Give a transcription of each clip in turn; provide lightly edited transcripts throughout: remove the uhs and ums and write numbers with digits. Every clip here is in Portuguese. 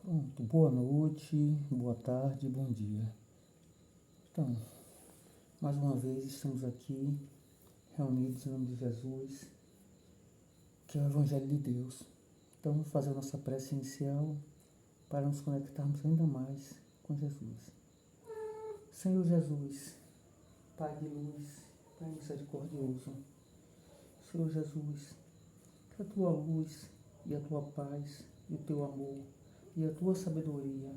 Pronto, boa noite, boa tarde, bom dia. Então, mais uma vez estamos aqui reunidos em nome de Jesus, que é o Evangelho de Deus. Então, vamos fazer a nossa prece inicial para nos conectarmos ainda mais com Jesus. Senhor Jesus, Pai de luz, Pai misericordioso, Senhor Jesus, que a Tua luz e a Tua paz e o Teu amor e a Tua sabedoria,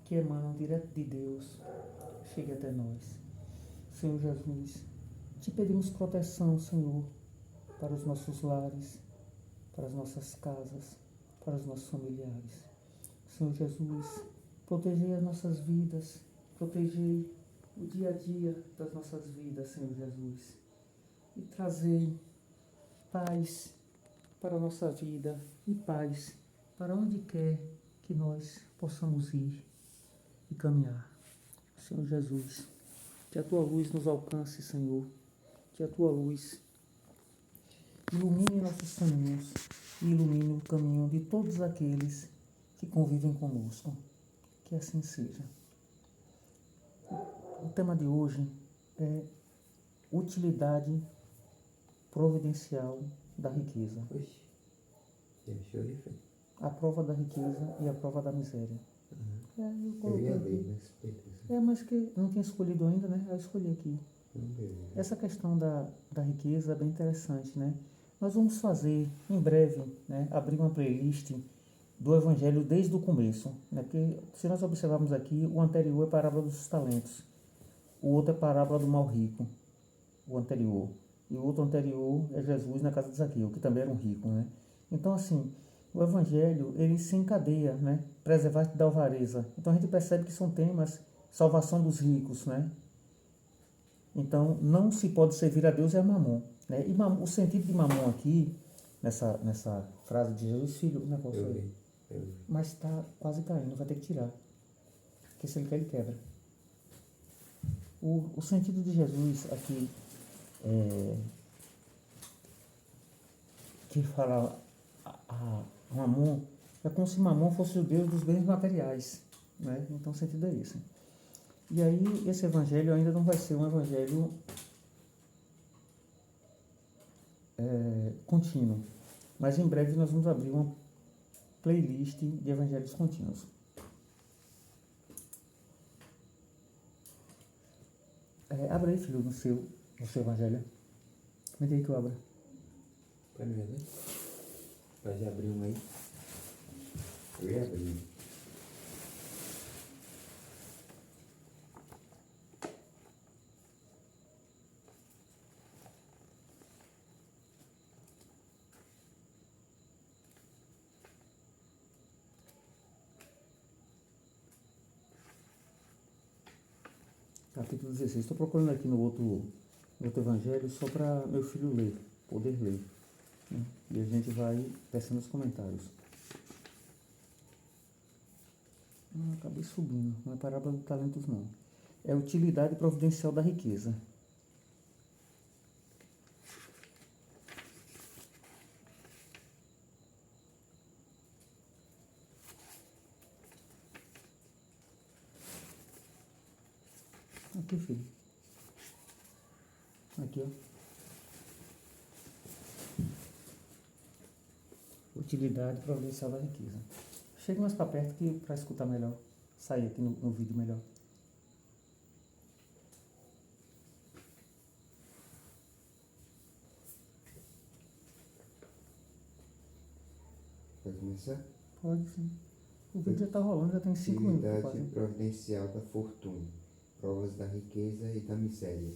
que emanam direto de Deus, chegue até nós. Senhor Jesus, te pedimos proteção, Senhor, para os nossos lares, para as nossas casas, para os nossos familiares. Senhor Jesus, protegei as nossas vidas, protegei o dia a dia das nossas vidas, Senhor Jesus, e trazei paz para a nossa vida e paz para onde quer que nós possamos ir e caminhar. Senhor Jesus, que a Tua luz nos alcance, Senhor, que a Tua luz ilumine nossos caminhos e ilumine o caminho de todos aqueles que convivem conosco. Que assim seja. O tema de hoje é utilidade providencial da riqueza. Oxe, deixou aí, foi? A prova da riqueza e a prova da miséria. Eu ia ler, mas beleza. Mas que não tinha escolhido ainda, né? Eu escolhi aqui. Beleza. Essa questão da riqueza é bem interessante, né? Nós vamos fazer, em breve, né, abrir uma playlist do Evangelho desde o começo, né? Porque se nós observarmos aqui, o anterior é a parábola dos talentos, o outro é a parábola do mal rico, o anterior, e o outro anterior é Jesus na casa de Zaqueu, que também era um rico, né? Então, assim, o Evangelho, ele se encadeia, né? Preservar-te da avareza. Então, a gente percebe que são temas, salvação dos ricos, né? Então, não se pode servir a Deus e a mamon, né? E o sentido de mamon aqui, nessa frase de Jesus, filho, o negócio aí. Mas está quase caindo, vai ter que tirar. Porque se ele quer, ele quebra. O sentido de Jesus aqui, que fala a mamon, é como se mamon fosse o Deus dos bens materiais, né? Então o sentido é esse. E aí, esse evangelho ainda não vai ser um evangelho contínuo. Mas em breve nós vamos abrir uma playlist de evangelhos contínuos. Abra aí, filho, no seu evangelho. Me diga que eu abra. Pode ver, né? Pode abrir um aí. Eu ia abrir. Capítulo 16. Estou procurando aqui no outro evangelho só para meu filho ler, poder ler, né? E a gente vai tecendo os comentários. Acabei subindo. Não é parábola dos talentos, não. É utilidade providencial da riqueza. Aqui, filho. Aqui, ó. Utilidade providencial da riqueza. Chega mais para perto para escutar melhor. Sair aqui no vídeo melhor. Pode começar? Pode sim. O vídeo já está rolando, já tem 5 minutos quase. Utilidade providencial da fortuna. Provas da riqueza e da miséria.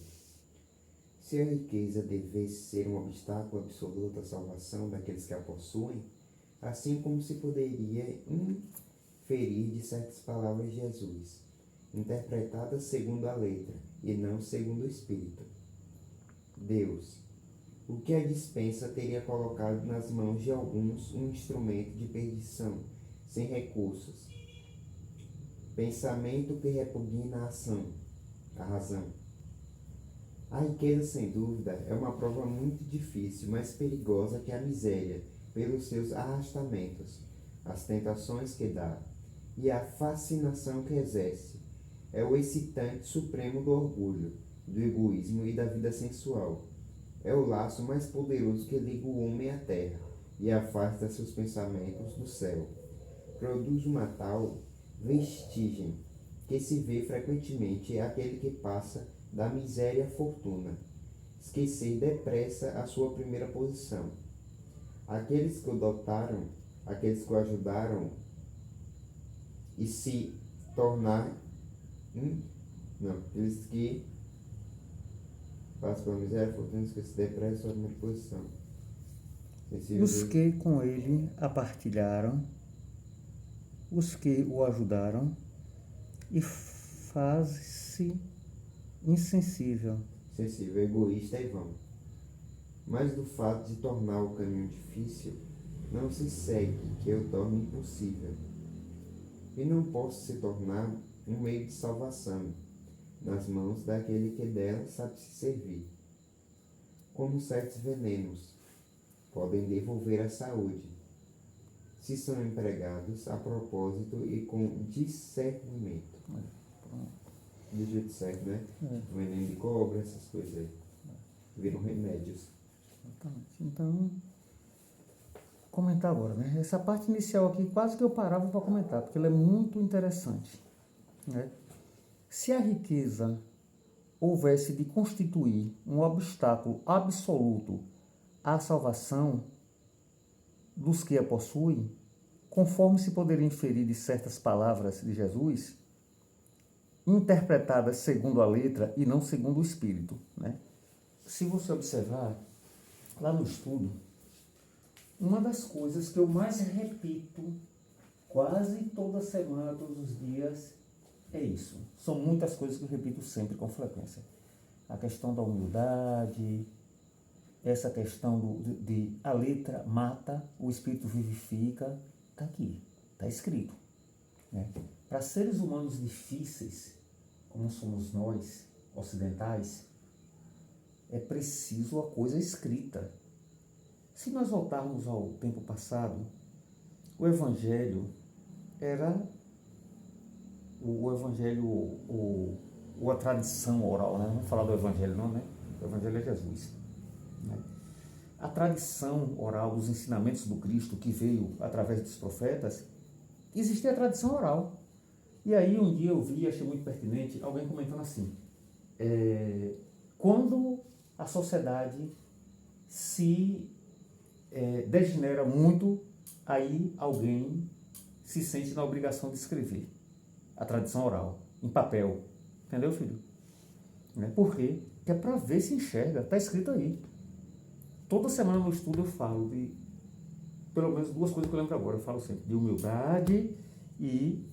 Se a riqueza devesse ser um obstáculo absoluto à salvação daqueles que a possuem, assim como se poderia inferir de certas palavras de Jesus, interpretadas segundo a letra e não segundo o Espírito. Deus, o que a dispensa teria colocado nas mãos de alguns um instrumento de perdição, sem recursos, pensamento que repugna a razão. A riqueza, sem dúvida, é uma prova muito difícil, mais perigosa que a miséria, pelos seus arrastamentos, as tentações que dá, e a fascinação que exerce. É o excitante supremo do orgulho, do egoísmo e da vida sensual. É o laço mais poderoso que liga o homem à terra e afasta seus pensamentos do céu. Produz uma tal vestigem que se vê frequentemente aquele que passa da miséria à fortuna, esquecer depressa a sua primeira posição. Aqueles que o dotaram, aqueles que o ajudaram e se tornar aqueles que passam pela miséria, fortuna, esquecer depressa a sua primeira posição. E os que com ele a partilharam, os que o ajudaram, e faz-se insensível. Sensível, egoísta e vão. Mas do fato de tornar o caminho difícil, não se segue que eu torne impossível. E não posso se tornar um meio de salvação nas mãos daquele que dela sabe se servir. Como certos venenos podem devolver a saúde, se são empregados a propósito e com discernimento. Do jeito certo, né? Veneno de cobra, essas coisas aí. Viram remédios. Então, comentar agora, né? Essa parte inicial aqui quase que eu parava para comentar, porque ela é muito interessante, né? Se a riqueza houvesse de constituir um obstáculo absoluto à salvação dos que a possuem, conforme se poderia inferir de certas palavras de Jesus, interpretadas segundo a letra e não segundo o espírito, né? Se você observar, lá no estudo, uma das coisas que eu mais repito quase toda semana, todos os dias, é isso. São muitas coisas que eu repito sempre com frequência. A questão da humildade, essa questão de a letra mata, o espírito vivifica, está aqui, está escrito, né? Para seres humanos difíceis, como somos nós, ocidentais, é preciso a coisa escrita. Se nós voltarmos ao tempo passado, o Evangelho era o Evangelho, ou a tradição oral, né? Não vamos falar do Evangelho não, né? O Evangelho é Jesus, né? A tradição oral dos ensinamentos do Cristo que veio através dos profetas, existia a tradição oral. E aí um dia eu vi, achei muito pertinente, alguém comentando assim, quando a sociedade se degenera muito, aí alguém se sente na obrigação de escrever a tradição oral, em papel. Entendeu, filho? Né? Por quê? Porque é para ver se enxerga, está escrito aí. Toda semana no estudo eu falo de, pelo menos duas coisas que eu lembro agora, eu falo sempre, de humildade e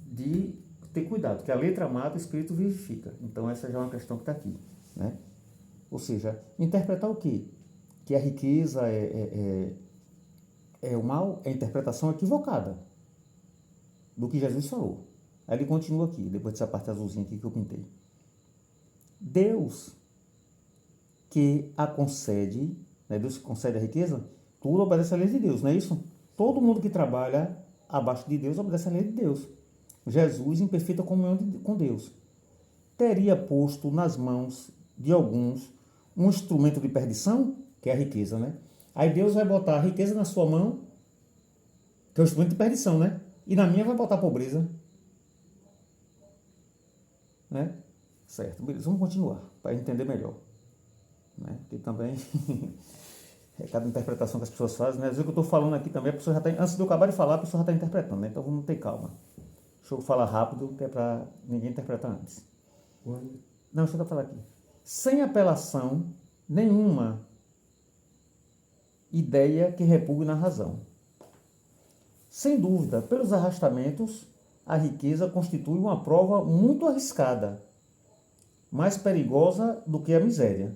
de ter cuidado, que a letra mata, o espírito vivifica. Então essa já é uma questão que está aqui, né? Ou seja, interpretar o quê? Que a riqueza é o mal, é a interpretação equivocada do que Jesus falou. Aí ele continua aqui, depois dessa parte azulzinha aqui que eu pintei. Deus que a concede, né? Deus que concede a riqueza, tudo obedece à lei de Deus, não é isso? Todo mundo que trabalha abaixo de Deus obedece à lei de Deus. Jesus, em perfeita comunhão com Deus, teria posto nas mãos de alguns um instrumento de perdição, que é a riqueza, né? Aí Deus vai botar a riqueza na sua mão, que é o instrumento de perdição, né? E na minha vai botar a pobreza. Né? Certo, beleza, vamos continuar, para entender melhor. Né? Porque também é cada interpretação que as pessoas fazem, né? Às vezes que eu estou falando aqui também, a pessoa já está, antes de eu acabar de falar, a pessoa já está interpretando, né? Então vamos ter calma. Deixa eu falar rápido, que é para ninguém interpretar antes. Não, deixa eu falar aqui. Sem apelação nenhuma ideia que repugne na razão. Sem dúvida, pelos arrastamentos, a riqueza constitui uma prova muito arriscada, mais perigosa do que a miséria.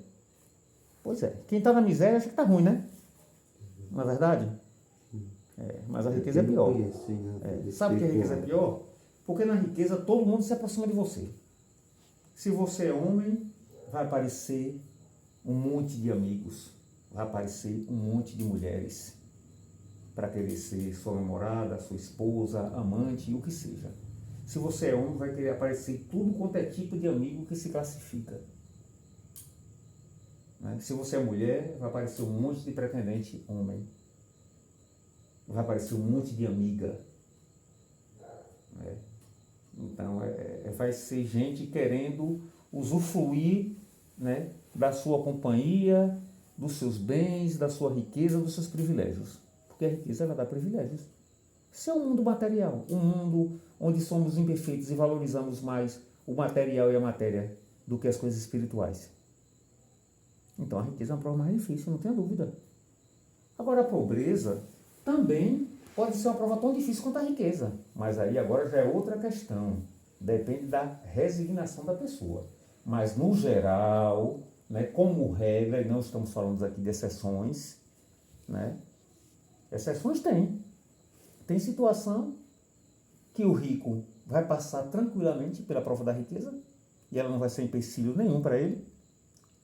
Pois é, quem está na miséria acha que está ruim, né? Não é verdade? Mas a riqueza é pior. Sabe que a riqueza é pior? Porque na riqueza todo mundo se aproxima de você. Se você é homem, vai aparecer um monte de amigos, vai aparecer um monte de mulheres para querer ser sua namorada, sua esposa, amante, o que seja. Se você é homem, vai querer aparecer tudo quanto é tipo de amigo que se classifica. Né? Se você é mulher, vai aparecer um monte de pretendente homem. Vai aparecer um monte de amiga. Né? Então, vai ser gente querendo usufruir, né, da sua companhia, dos seus bens, da sua riqueza, dos seus privilégios. Porque a riqueza, ela dá privilégios. Isso é um mundo material, um mundo onde somos imperfeitos e valorizamos mais o material e a matéria do que as coisas espirituais. Então a riqueza é uma prova mais difícil, não tenha dúvida. Agora a pobreza também pode ser uma prova tão difícil quanto a riqueza, mas aí agora já é outra questão, depende da resignação da pessoa. Mas no geral, né, como regra, e não estamos falando aqui de exceções, né, exceções tem. Tem situação que o rico vai passar tranquilamente pela prova da riqueza e ela não vai ser empecilho nenhum para ele.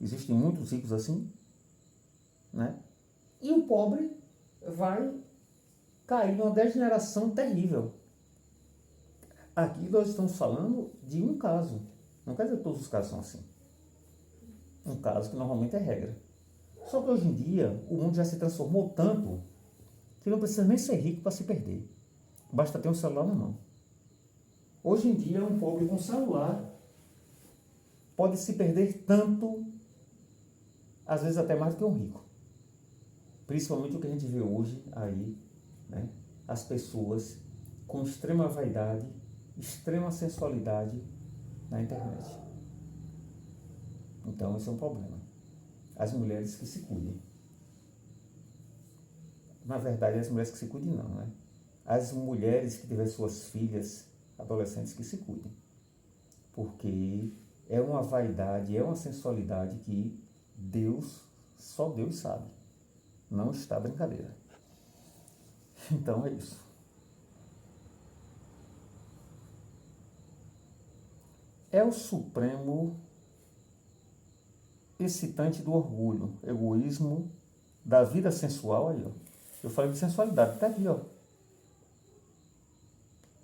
Existem muitos ricos assim, né? E o pobre vai cair numa degeneração terrível. Aqui nós estamos falando de um caso. Não quer dizer que todos os casos são assim. Um caso que normalmente é regra. Só que hoje em dia o mundo já se transformou tanto que não precisa nem ser rico para se perder. Basta ter um celular na mão. Hoje em dia, um pobre com celular pode se perder tanto, às vezes até mais do que um rico. Principalmente o que a gente vê hoje aí, né? As pessoas com extrema vaidade, extrema sensualidade na internet. Então, esse é um problema. As mulheres que se cuidem. Na verdade, as mulheres que se cuidem não, né? As mulheres que tiverem suas filhas, adolescentes, que se cuidem. Porque é uma vaidade, é uma sensualidade que Deus, só Deus sabe. Não está brincadeira. Então é isso. É o supremo excitante do orgulho, egoísmo, da vida sensual aí, ó. Eu falei de sensualidade, tá aqui, ó.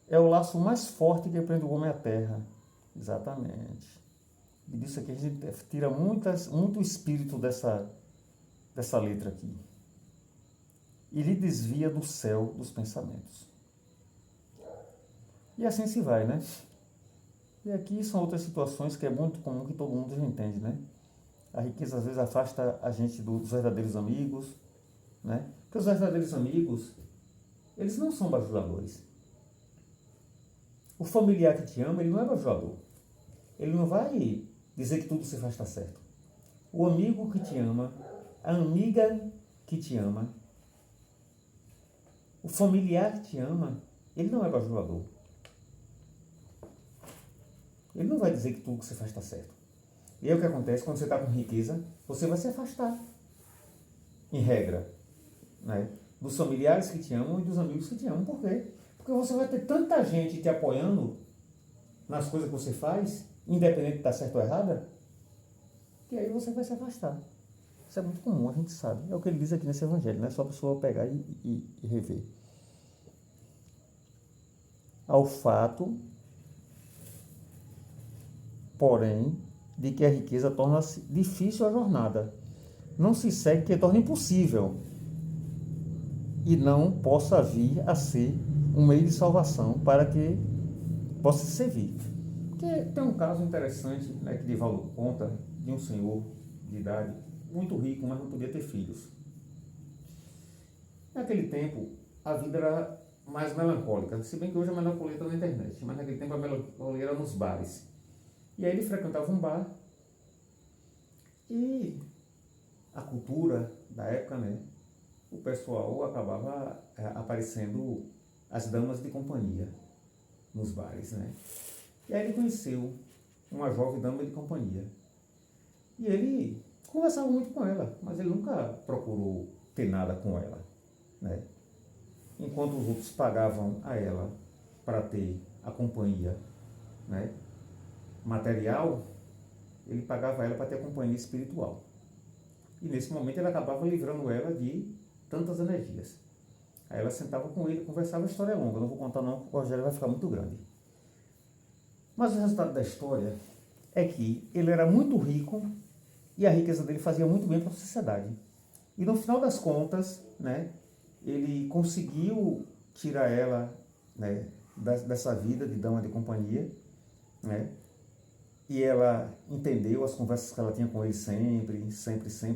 É o laço mais forte que prende o homem à terra. Exatamente. E disso aqui a gente tira muito espírito dessa letra aqui. E lhe desvia do céu dos pensamentos. E assim se vai, né? E aqui são outras situações que é muito comum, que todo mundo já entende, né? A riqueza às vezes afasta a gente dos verdadeiros amigos, né? Porque os verdadeiros amigos, eles não são bajuladores. O familiar que te ama, ele não é bajulador. Ele não vai dizer que tudo você faz está certo. O amigo que te ama, a amiga que te ama, o familiar que te ama, ele não é bajulador. Ele não vai dizer que tudo que você faz está certo. E aí o que acontece quando você está com riqueza, você vai se afastar, em regra, né, dos familiares que te amam e dos amigos que te amam. Por quê? Porque você vai ter tanta gente te apoiando nas coisas que você faz, independente de estar certo ou errada, que aí você vai se afastar. Isso é muito comum, a gente sabe. É o que ele diz aqui nesse evangelho, não é só a pessoa pegar e rever. Ao fato, porém, de que a riqueza torna-se difícil a jornada. Não se segue que torna impossível e não possa vir a ser um meio de salvação para que possa servir. Porque tem um caso interessante, né, que Divaldo conta, de um senhor de idade muito rico, mas não podia ter filhos. Naquele tempo, a vida era mais melancólica, se bem que hoje a melancolia está na internet, mas naquele tempo a melancolia era nos bares. E aí ele frequentava um bar e a cultura da época, né, o pessoal acabava aparecendo as damas de companhia nos bares, né? E aí ele conheceu uma jovem dama de companhia. E ele conversava muito com ela, mas ele nunca procurou ter nada com ela, né? Enquanto os outros pagavam a ela para ter a companhia, né, material, ele pagava a ela para ter a companhia espiritual. E nesse momento ele acabava livrando ela de tantas energias. Aí ela sentava com ele, conversava, a história é longa, não vou contar não, porque o Rogério vai ficar muito grande. Mas o resultado da história é que ele era muito rico e a riqueza dele fazia muito bem para a sociedade. E no final das contas, né, ele conseguiu tirar ela, né, dessa vida de dama de companhia, né, e ela entendeu as conversas que ela tinha com ele sempre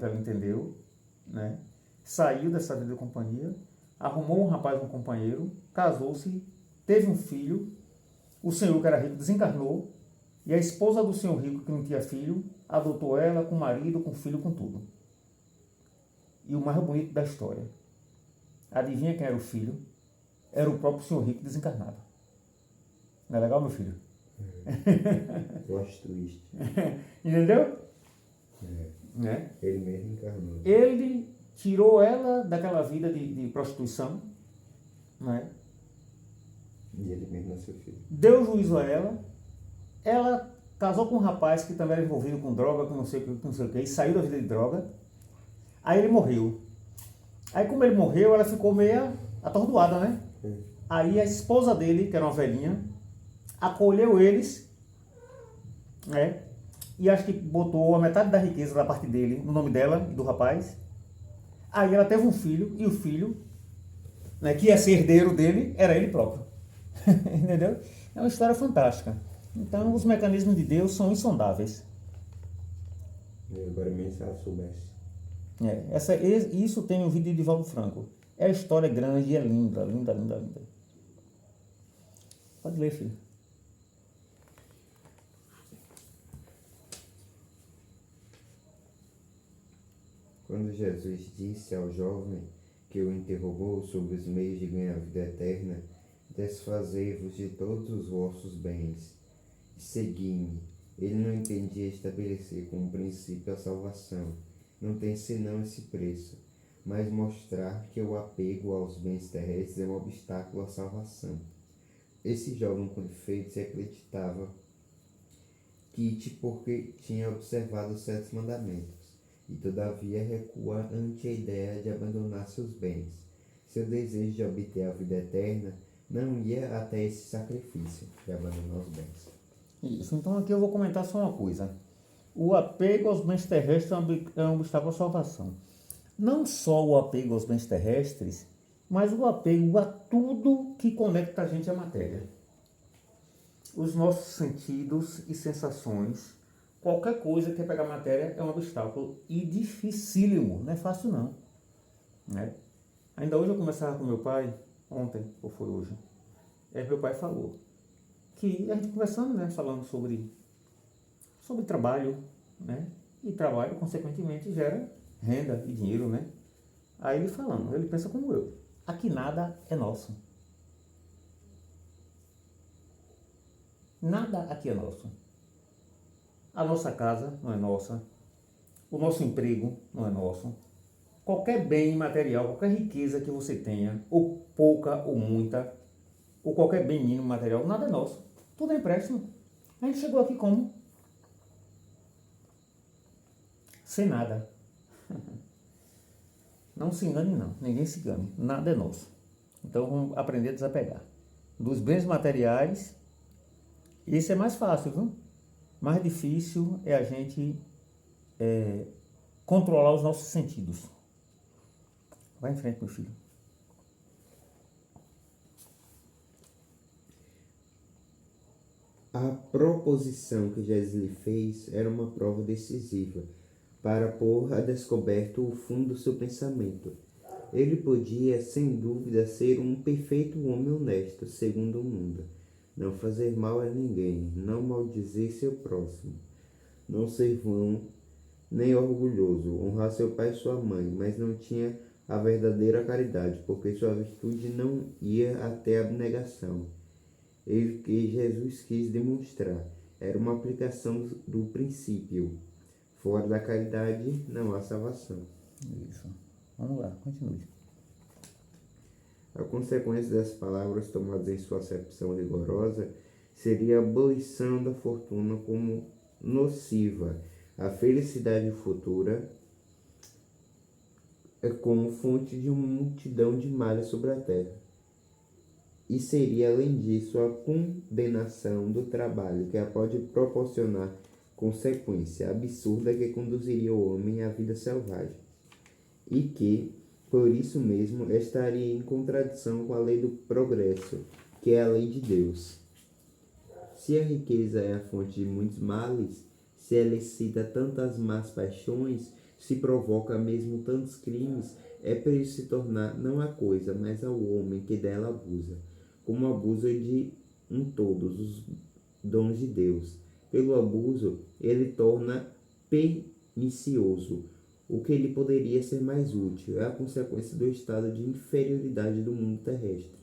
ela entendeu, né, saiu dessa vida de companhia, arrumou um rapaz, um companheiro, casou-se, teve um filho, o senhor que era rico desencarnou, e a esposa do senhor rico, que não tinha filho, adotou ela com marido, com filho, com tudo. E o mais bonito da história, adivinha quem era o filho? Era o próprio senhor rico desencarnado. Não é legal, meu filho? Plot twist. Entendeu? É. Né? Ele mesmo encarnou. Ele tirou ela daquela vida de prostituição, né? E ele mesmo nasceu filho. Deu juízo a ela, ela casou com um rapaz que também era envolvido com droga, com não sei o que, e saiu da vida de droga. Aí ele morreu. Aí como ele morreu, ela ficou meio atordoada, né? Aí a esposa dele, que era uma velhinha, acolheu eles, né? E acho que botou a metade da riqueza da parte dele no nome dela e do rapaz. Aí ela teve um filho, e o filho, né, que ia ser herdeiro dele, era ele próprio. Entendeu? É uma história fantástica. Então, os mecanismos de Deus são insondáveis. Agora mesmo se ela soubesse. Isso tem um vídeo de Divaldo Franco. É a história grande e é linda, linda, linda, linda. Pode ler, filho. Quando Jesus disse ao jovem que o interrogou sobre os meios de ganhar a vida eterna, desfazei-vos de todos os vossos bens e segui-me. Ele não entendia estabelecer como princípio a salvação. Não tem senão esse preço, mas mostrar que o apego aos bens terrestres é um obstáculo à salvação. Esse jovem com efeito se acreditava porque tinha observado os 7 mandamentos, e todavia recua ante a ideia de abandonar seus bens. Seu desejo de obter a vida eterna não ia até esse sacrifício de abandonar os bens. Isso, então aqui eu vou comentar só uma coisa. O apego aos bens terrestres é um obstáculo à salvação. Não só o apego aos bens terrestres, mas o apego a tudo que conecta a gente à matéria. Os nossos sentidos e sensações, qualquer coisa que é pegar matéria é um obstáculo e dificílimo, não é fácil não. Né? Ainda hoje eu conversava com meu pai, ontem, ou foi hoje, meu pai falou que a gente conversando, né, falando sobre trabalho, né, e trabalho, consequentemente, gera renda e dinheiro, né. Aí ele falando, ele pensa como eu, aqui nada é nosso. Nada aqui é nosso. A nossa casa não é nossa, o nosso emprego não é nosso. Qualquer bem material, qualquer riqueza que você tenha, ou pouca ou muita, ou qualquer bem mínimo material, nada é nosso. Tudo é empréstimo. A gente chegou aqui como? Sem nada. Não se engane não, ninguém se engane, nada é nosso. Então vamos aprender a desapegar. Dos bens materiais, esse é mais fácil, viu? Mais difícil é a gente controlar os nossos sentidos. Vai em frente, meu filho. A proposição que Jesus lhe fez era uma prova decisiva para pôr a descoberto o fundo do seu pensamento. Ele podia, sem dúvida, ser um perfeito homem honesto, segundo o mundo. Não fazer mal a ninguém, não maldizer seu próximo, não ser vão nem orgulhoso, honrar seu pai e sua mãe, mas não tinha a verdadeira caridade, porque sua virtude não ia até a abnegação. O que Jesus quis demonstrar era uma aplicação do princípio. Fora da caridade não há salvação. Isso. Vamos lá, continue. A consequência das palavras tomadas em sua acepção rigorosa seria a abolição da fortuna como nociva. A felicidade futura é como fonte de uma multidão de males sobre a terra. E seria, além disso, a condenação do trabalho, que pode proporcionar consequência absurda que conduziria o homem à vida selvagem, e que, por isso mesmo, estaria em contradição com a lei do progresso, que é a lei de Deus. Se a riqueza é a fonte de muitos males, se ela excita tantas más paixões, se provoca mesmo tantos crimes, é preciso se tornar não a coisa, mas ao homem que dela abusa, como abusa de todos os dons de Deus. Pelo abuso, ele torna pernicioso o que lhe poderia ser mais útil. É a consequência do estado de inferioridade do mundo terrestre.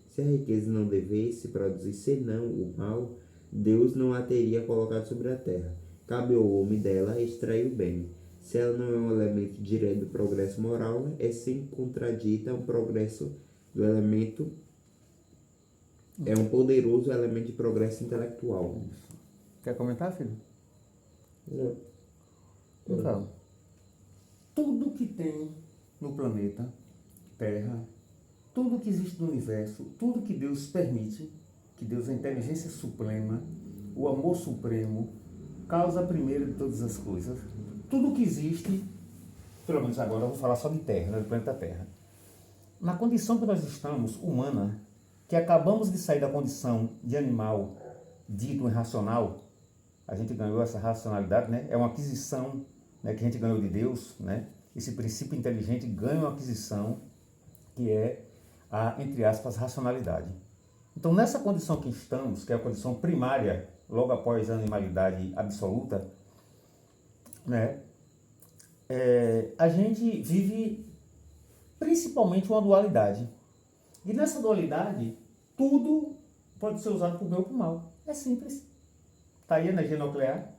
Se a riqueza não devesse produzir senão o mal, Deus não a teria colocado sobre a terra. Cabe ao homem dela extrair o bem. Se ela não é um elemento direto do progresso moral, é sem contradita um progresso do elemento, é um poderoso elemento de progresso intelectual. Quer comentar, filho? Não. Então, tudo que tem no planeta Terra, tudo que existe no universo, tudo que Deus permite, que Deus é a inteligência suprema, o amor supremo, causa primeira de todas as coisas, tudo que existe, pelo menos agora eu vou falar só de Terra, né, do planeta Terra. Na condição que nós estamos, humana, que acabamos de sair da condição de animal dito irracional, a gente ganhou essa racionalidade, né? É uma aquisição, né, que a gente ganhou de Deus, né? Esse princípio inteligente ganha uma aquisição que é a, entre aspas, racionalidade. Então, nessa condição que estamos, que é a condição primária, logo após a animalidade absoluta, né? A gente vive principalmente uma dualidade. E nessa dualidade, tudo pode ser usado para o bem ou para o mal. É simples. Está aí a energia nuclear,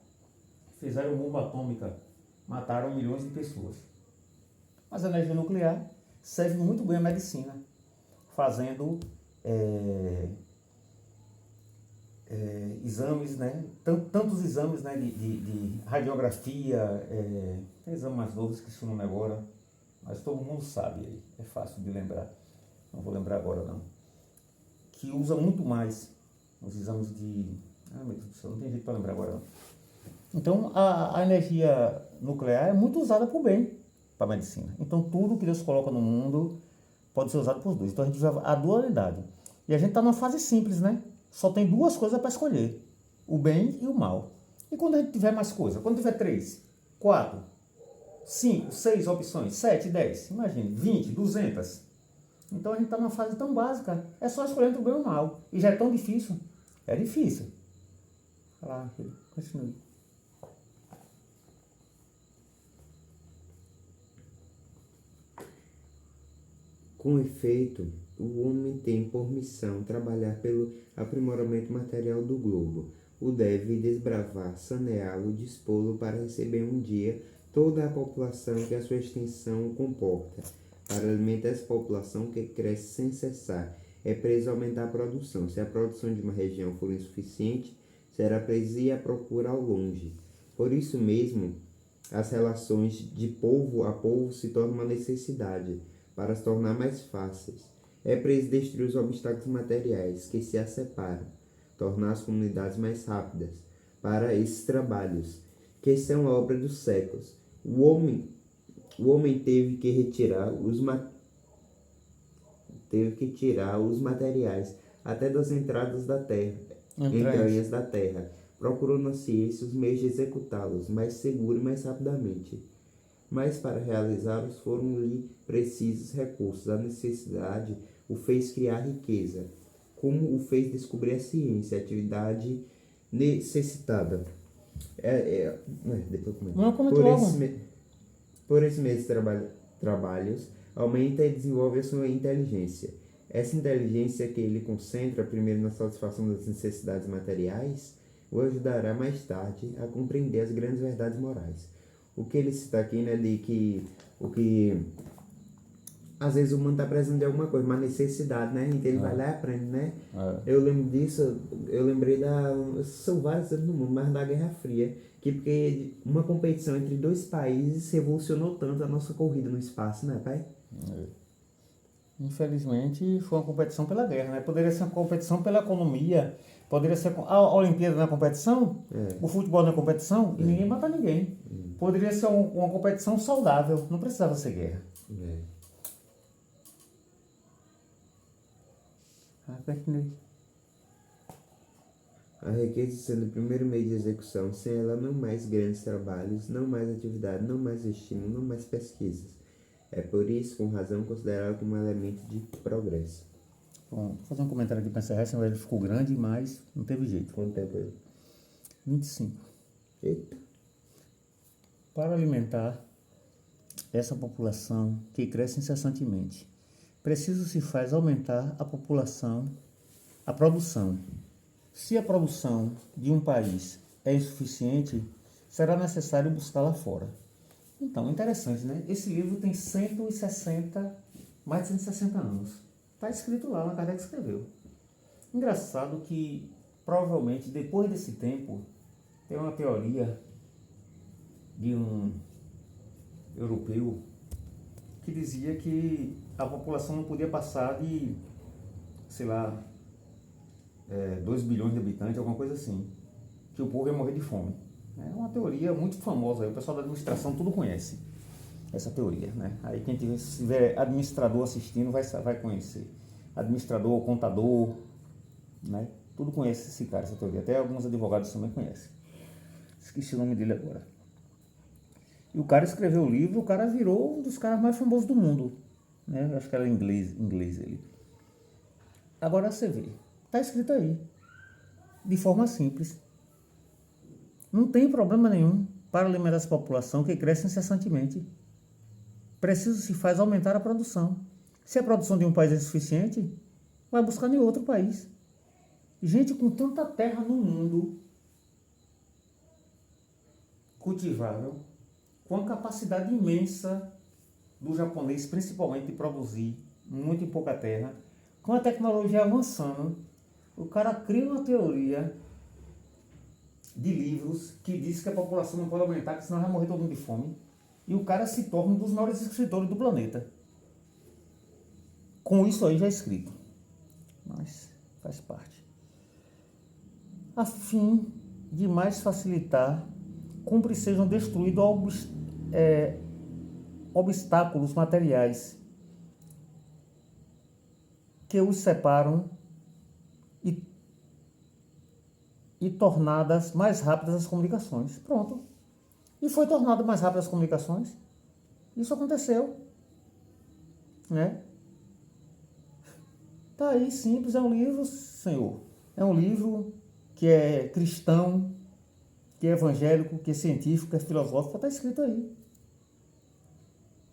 fizeram bomba atômica, mataram milhões de pessoas. Mas a energia nuclear serve muito bem à medicina, fazendo exames, né? Tantos exames, né? de radiografia, tem exame mais novo, esqueci o nome agora, mas todo mundo sabe aí, é fácil de lembrar, não vou lembrar agora não, que usa muito mais os exames de... meu Deus do céu, não tem jeito para lembrar agora não. Então a energia nuclear é muito usada para o bem, para a medicina. Então tudo que Deus coloca no mundo pode ser usado por dois. Então a gente usa a dualidade. E a gente está numa fase simples, né? Só tem duas coisas para escolher: o bem e o mal. E quando a gente tiver mais coisa? Quando tiver 3, 4, 5, 6 opções, 7, 10, imagine, 20, 200. Então a gente está numa fase tão básica, é só escolher entre o bem e o mal. E já é tão difícil. É difícil. Vai lá, filho, continue. Com efeito, o homem tem por missão trabalhar pelo aprimoramento material do globo. O deve desbravar, saneá-lo, dispô-lo para receber um dia toda a população que a sua extensão comporta. Para alimentar essa população que cresce sem cessar, é preciso aumentar a produção. Se a produção de uma região for insuficiente, será preciso ir à procura ao longe. Por isso mesmo, as relações de povo a povo se tornam uma necessidade, para se tornar mais fáceis. É preciso destruir os obstáculos materiais que se as separam, tornar as comunidades mais rápidas para esses trabalhos, que são obra dos séculos. O homem teve que tirar os materiais até das entradas da terra, entranhas da terra, procurou na ciência os meios de executá-los mais seguro e mais rapidamente. Mas para realizá-los foram-lhe precisos recursos. A necessidade o fez criar riqueza, como o fez descobrir a ciência, a atividade necessitada. Depois por esses mesmos trabalhos, aumenta e desenvolve a sua inteligência. Essa inteligência que ele concentra primeiro na satisfação das necessidades materiais, o ajudará mais tarde a compreender as grandes verdades morais. O que ele cita aqui, né, de que às vezes o mundo está precisando de alguma coisa, uma necessidade, né? Então ele vai lá e aprende, né? É. Eu lembro disso, eu lembrei são vários anos no mundo, mas da Guerra Fria, que porque uma competição entre dois países revolucionou tanto a nossa corrida no espaço, né, pai? Infelizmente, foi uma competição pela guerra, né? Poderia ser uma competição pela economia, poderia ser a Olimpíada na competição, o futebol na competição, e ninguém mata ninguém. Poderia ser uma competição saudável, não precisava ser guerra. Continue. A riqueza sendo o primeiro meio de execução, sem ela não mais grandes trabalhos, não mais atividade, não mais estímulo, não mais pesquisas. É por isso, com razão, considerado como um elemento de progresso. Bom, vou fazer um comentário aqui para encerrar, senão ele ficou grande, mas não teve jeito. Quanto tempo aí? 25. Eita. Para alimentar essa população que cresce incessantemente, preciso se faz aumentar a produção. Se a produção de um país é insuficiente, será necessário buscá-la fora. Então, interessante, né? Esse livro tem mais de 160 anos. Está escrito lá, Kardec escreveu. Engraçado que, provavelmente, depois desse tempo, tem uma teoria de um europeu que dizia que a população não podia passar de, sei lá, 2 bilhões de habitantes, alguma coisa assim, que o povo ia morrer de fome. É uma teoria muito famosa, aí o pessoal da administração tudo conhece essa teoria, né? Aí quem tiver administrador assistindo vai conhecer. Administrador, contador, né? Tudo conhece esse cara, essa teoria. Até alguns advogados também conhecem. Esqueci o nome dele agora. E o cara escreveu o livro, o cara virou um dos caras mais famosos do mundo, né? Eu acho que era inglês ele. Agora você vê, está escrito aí, de forma simples. Não tem problema nenhum para alimentar essa população que cresce incessantemente. Preciso se faz aumentar a produção. Se a produção de um país é insuficiente, vai buscar em outro país. Gente com tanta terra no mundo cultivável, com a capacidade imensa do japonês, principalmente, de produzir muito em pouca terra, com a tecnologia avançando, o cara cria uma teoria de livros que diz que a população não pode aumentar, porque senão vai morrer todo mundo de fome. E o cara se torna um dos maiores escritores do planeta. Com isso aí já escrito. Mas faz parte. A fim de mais facilitar, cumpre sejam destruídos obstáculos materiais que os separam e tornadas mais rápidas as comunicações. Pronto. E foi tornado mais rápido as comunicações. Isso aconteceu. Né? Tá aí, simples, é um livro, senhor. É um livro que é cristão, que é evangélico, que é científico, que é filosófico, está escrito aí.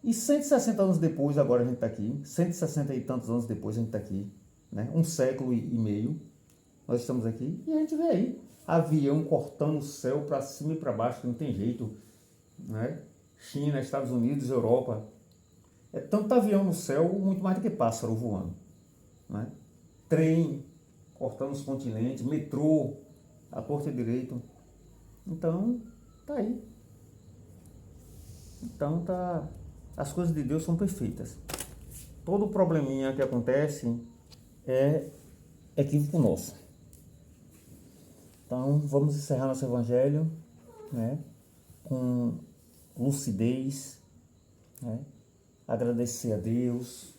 E 160 anos depois, agora a gente está aqui, 160 e tantos anos depois a gente está aqui, né? Um século e meio, nós estamos aqui, e a gente vê aí, avião cortando o céu para cima e para baixo, que não tem jeito, né? China, Estados Unidos, Europa, é tanto avião no céu, muito mais do que pássaro voando, né? Trem cortando os continentes, metrô, à torta e direito. Então, tá aí. Então, as coisas de Deus são perfeitas. Todo probleminha que acontece é equívoco nosso. Então, vamos encerrar nosso evangelho, né, com lucidez, né, agradecer a Deus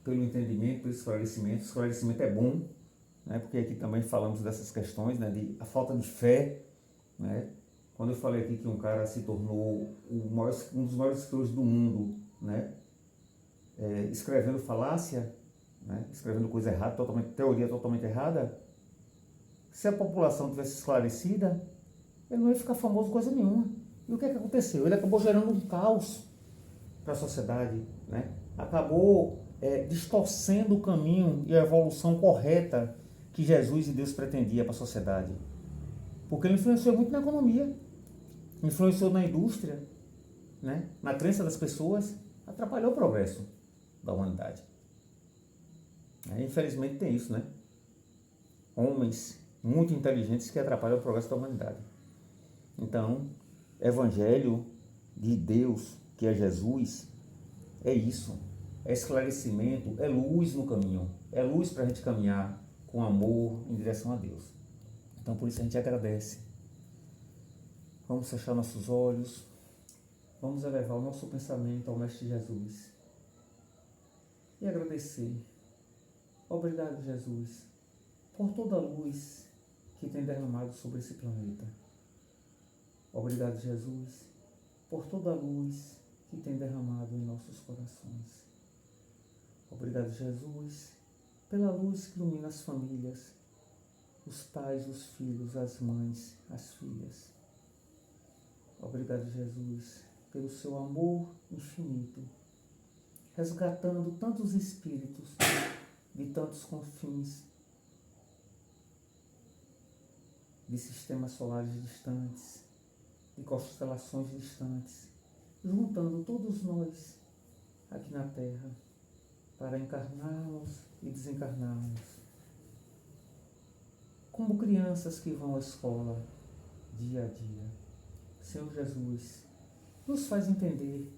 pelo entendimento, pelo esclarecimento. O esclarecimento é bom, né, porque aqui também falamos dessas questões, né, de a falta de fé, né. Quando eu falei aqui que um cara se tornou um dos maiores escritores do mundo, né, escrevendo falácia, né, escrevendo coisa errada, teoria totalmente errada, se a população tivesse esclarecida, ele não ia ficar famoso coisa nenhuma. E o que é que aconteceu? Ele acabou gerando um caos para a sociedade, né? Acabou distorcendo o caminho e a evolução correta que Jesus e Deus pretendia para a sociedade. Porque ele influenciou muito na economia, influenciou na indústria, né? Na crença das pessoas. atrapalhou o progresso da humanidade. Infelizmente tem isso, né? Homens muito inteligentes que atrapalham o progresso da humanidade. Então, Evangelho de Deus, que é Jesus, é isso. É esclarecimento, é luz no caminho. É luz para a gente caminhar com amor em direção a Deus. Então, por isso a gente agradece. Vamos fechar nossos olhos. Vamos elevar o nosso pensamento ao Mestre Jesus. E agradecer. Obrigado, Jesus, por toda a luz que tem derramado sobre esse planeta. Obrigado, Jesus, por toda a luz que tem derramado em nossos corações. Obrigado, Jesus, pela luz que ilumina as famílias, os pais, os filhos, as mães, as filhas. Obrigado, Jesus, pelo seu amor infinito, resgatando tantos espíritos de tantos confins, de sistemas solares distantes, de constelações distantes, juntando todos nós aqui na Terra para encarnarmos e desencarnarmos, como crianças que vão à escola dia a dia. Senhor Jesus, nos faz entender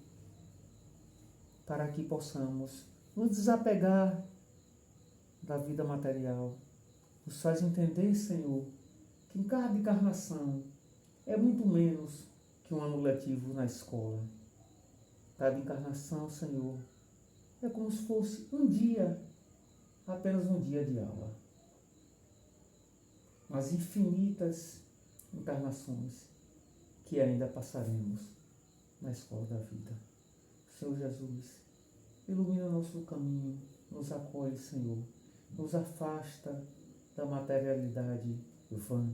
para que possamos nos desapegar da vida material. Nos faz entender, Senhor, que em cada encarnação é muito menos que um ano letivo na escola. Cada encarnação, Senhor, é como se fosse um dia, apenas um dia de aula. Mas infinitas encarnações que ainda passaremos na escola da vida. Senhor Jesus, ilumina nosso caminho, nos acolhe, Senhor, nos afasta da materialidade vã.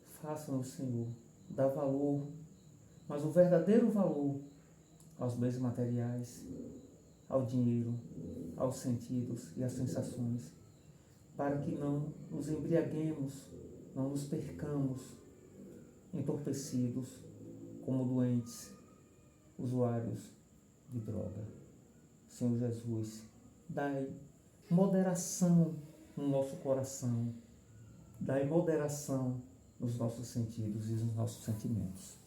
Faça-nos, Senhor, dar valor, mas o verdadeiro valor aos bens materiais, ao dinheiro, aos sentidos e às sensações, para que não nos embriaguemos, não nos percamos entorpecidos como doentes, usuários de droga. Senhor Jesus, dai moderação no nosso coração, dai moderação nos nossos sentidos e nos nossos sentimentos.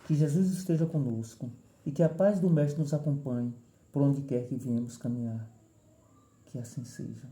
Que Jesus esteja conosco e que a paz do Mestre nos acompanhe por onde quer que viemos caminhar. Que assim seja.